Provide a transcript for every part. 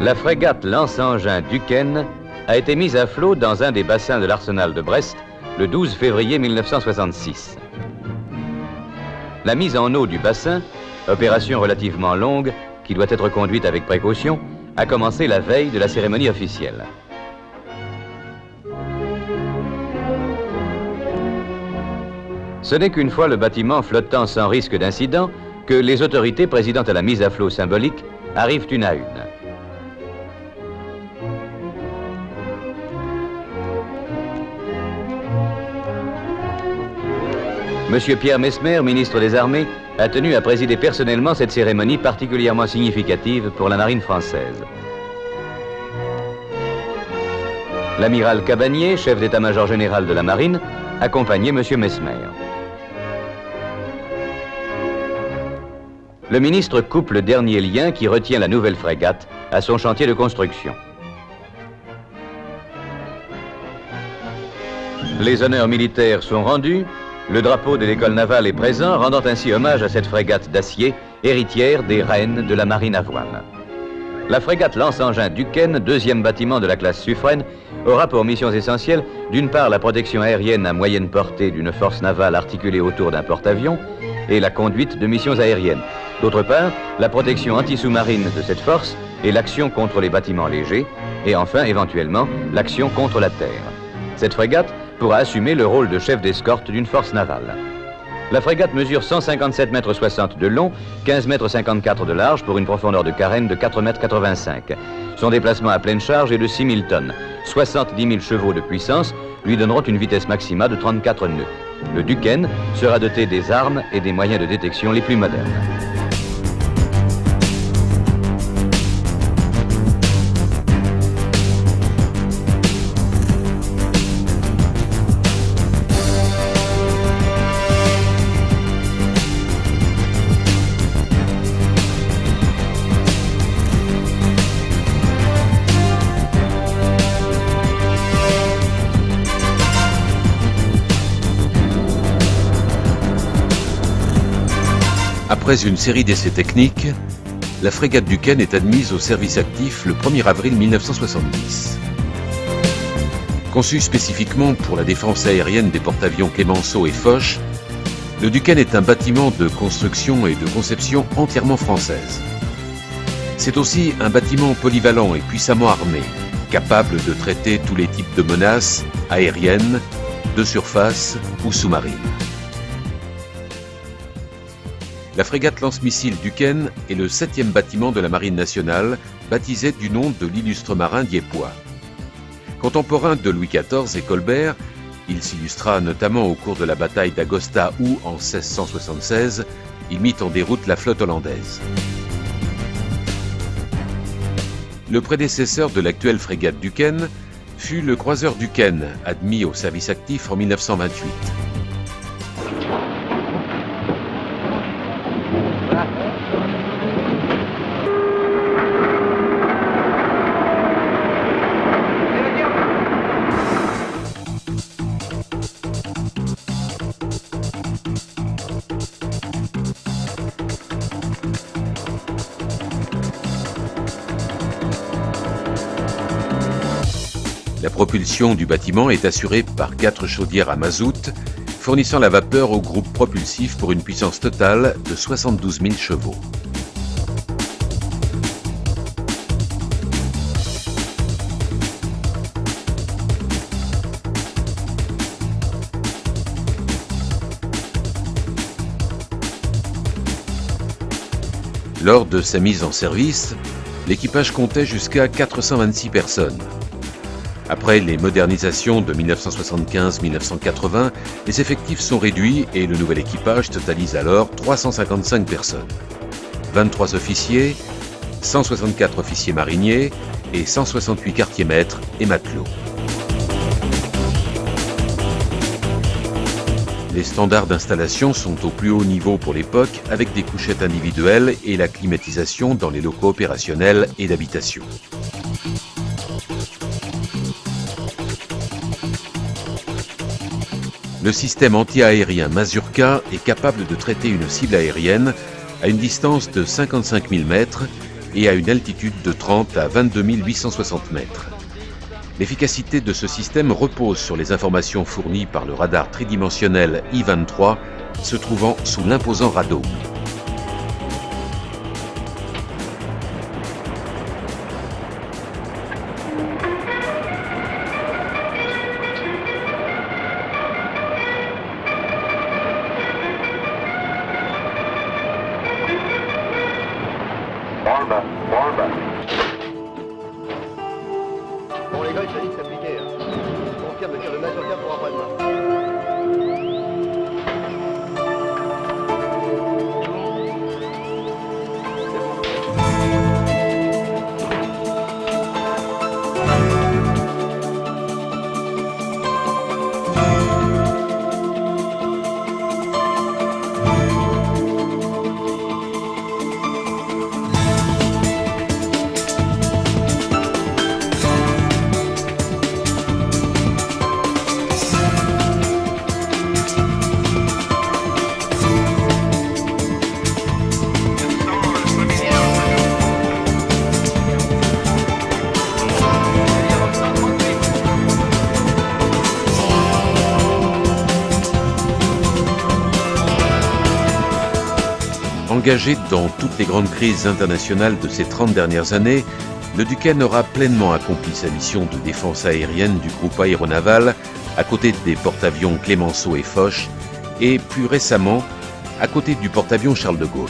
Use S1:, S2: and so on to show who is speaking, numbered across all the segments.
S1: La frégate lance-engins Duquesne a été mise à flot dans un des bassins de l'arsenal de Brest le 12 février 1966. La mise en eau du bassin, opération relativement longue qui doit être conduite avec précaution, a commencé la veille de la cérémonie officielle. Ce n'est qu'une fois le bâtiment flottant sans risque d'incident que les autorités présidant à la mise à flot symbolique arrivent une à une. Monsieur Pierre Messmer, ministre des Armées, a tenu à présider personnellement cette cérémonie particulièrement significative pour la marine française. L'amiral Cabanier, chef d'état-major général de la marine, accompagnait monsieur Messmer. Le ministre coupe le dernier lien qui retient la nouvelle frégate à son chantier de construction. Les honneurs militaires sont rendus. Le drapeau de l'école navale est présent, rendant ainsi hommage à cette frégate d'acier, héritière des reines de la marine à voile. La frégate lance-engins Duquesne, deuxième bâtiment de la classe Suffren, aura pour missions essentielles, d'une part, la protection aérienne à moyenne portée d'une force navale articulée autour d'un porte-avions et la conduite de missions aériennes. D'autre part, la protection anti-sous-marine de cette force et l'action contre les bâtiments légers et enfin, éventuellement, l'action contre la terre. Cette frégate pourra assumer le rôle de chef d'escorte d'une force navale. La frégate mesure 157,60 mètres de long, 15,54 mètres de large pour une profondeur de carène de 4,85 mètres. Son déplacement à pleine charge est de 6 000 tonnes. 70 000 chevaux de puissance lui donneront une vitesse maximale de 34 nœuds. Le Duquesne sera doté des armes et des moyens de détection les plus modernes.
S2: Après une série d'essais techniques, la frégate Duquesne est admise au service actif le 1er avril 1970. Conçu spécifiquement pour la défense aérienne des porte-avions Clemenceau et Foch, le Duquesne est un bâtiment de construction et de conception entièrement française. C'est aussi un bâtiment polyvalent et puissamment armé, capable de traiter tous les types de menaces aériennes, de surface ou sous-marines. La frégate lance-missile Duquesne est le 7e bâtiment de la Marine nationale, baptisé du nom de l'illustre marin Diepois. Contemporain de Louis XIV et Colbert, il s'illustra notamment au cours de la bataille d'Agosta où, en 1676, il mit en déroute la flotte hollandaise. Le prédécesseur de l'actuelle frégate Duquesne fut le croiseur Duquesne, admis au service actif en 1928. La propulsion du bâtiment est assurée par 4 chaudières à mazout, fournissant la vapeur au groupe propulsif pour une puissance totale de 72 000 chevaux. Lors de sa mise en service, l'équipage comptait jusqu'à 426 personnes. Après les modernisations de 1975-1980, les effectifs sont réduits et le nouvel équipage totalise alors 355 personnes. 23 officiers, 164 officiers mariniers et 168 quartiers-maîtres et matelots. Les standards d'installation sont au plus haut niveau pour l'époque, avec des couchettes individuelles et la climatisation dans les locaux opérationnels et d'habitation. Le système anti-aérien Mazurka est capable de traiter une cible aérienne à une distance de 55 000 mètres et à une altitude de 30 à 22 860 mètres. L'efficacité de ce système repose sur les informations fournies par le radar tridimensionnel I-23 se trouvant sous l'imposant radeau.
S3: Bon les gars, il s'agit de s'appliquer. Je confirme le tir de Mazurka pour après-demain.
S2: Engagé dans toutes les grandes crises internationales de ces 30 dernières années, le Duquesne aura pleinement accompli sa mission de défense aérienne du groupe aéronaval à côté des porte-avions Clemenceau et Foch et plus récemment à côté du porte-avions Charles de Gaulle.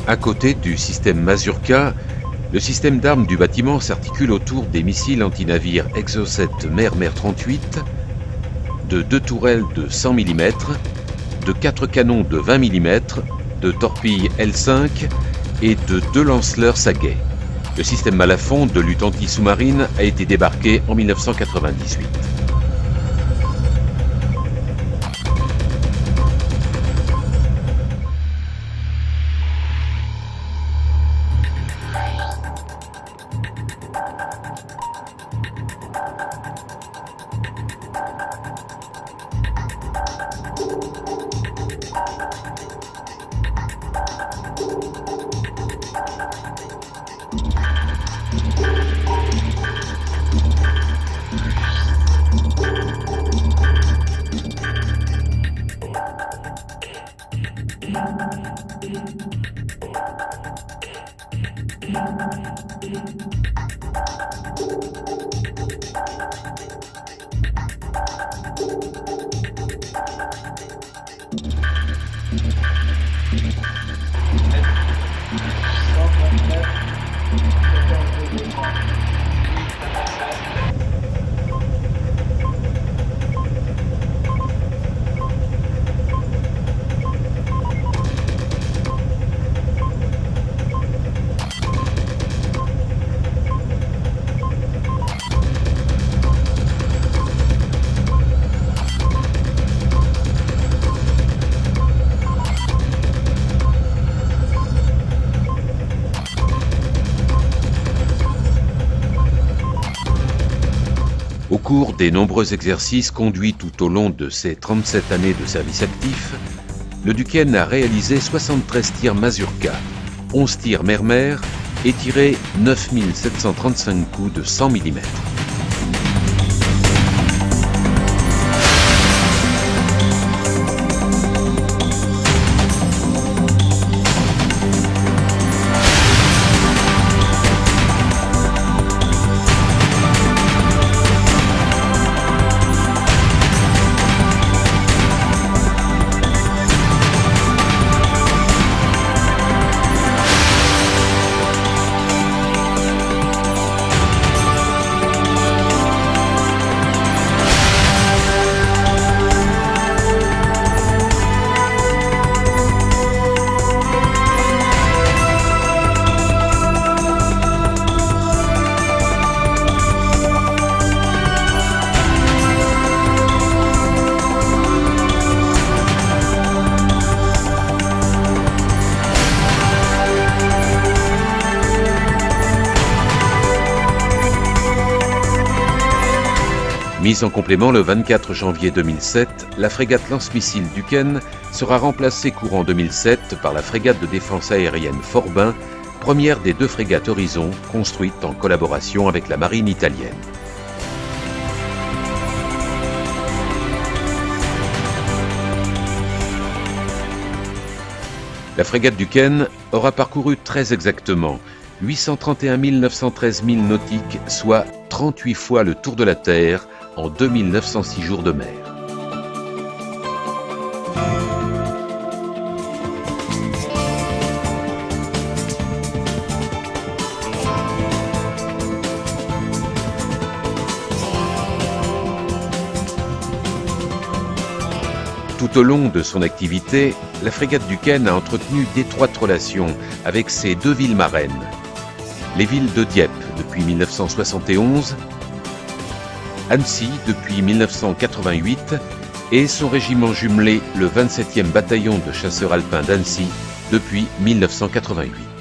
S2: À côté du système Mazurka, le système d'armes du bâtiment s'articule autour des missiles antinavires Exocet Mer 38, de 2 tourelles de 100 mm, de 4 canons de 20 mm, de torpilles L5 et de 2 lance-leurres Saguet. Le système Malafon de lutte anti-sous-marine a été débarqué en 1998. Au cours des nombreux exercices conduits tout au long de ses 37 années de service actif, le Duquesne a réalisé 73 tirs Mazurka, 11 tirs Mer et tiré 9735 coups de 100 mm. Mise en complément le 24 janvier 2007, la frégate lance-missile Duquesne sera remplacée courant 2007 par la frégate de défense aérienne Forbin, première des 2 frégates Horizon construites en collaboration avec la marine italienne. La frégate Duquesne aura parcouru très exactement 831 913 milles nautiques, soit 38 fois le tour de la Terre en 2906 jours de mer. Tout au long de son activité, la frégate Duquesne a entretenu d'étroites relations avec ses 2 villes marraines. Les villes de Dieppe depuis 1971, Annecy depuis 1988 et son régiment jumelé, le 27e bataillon de chasseurs alpins d'Annecy, depuis 1988.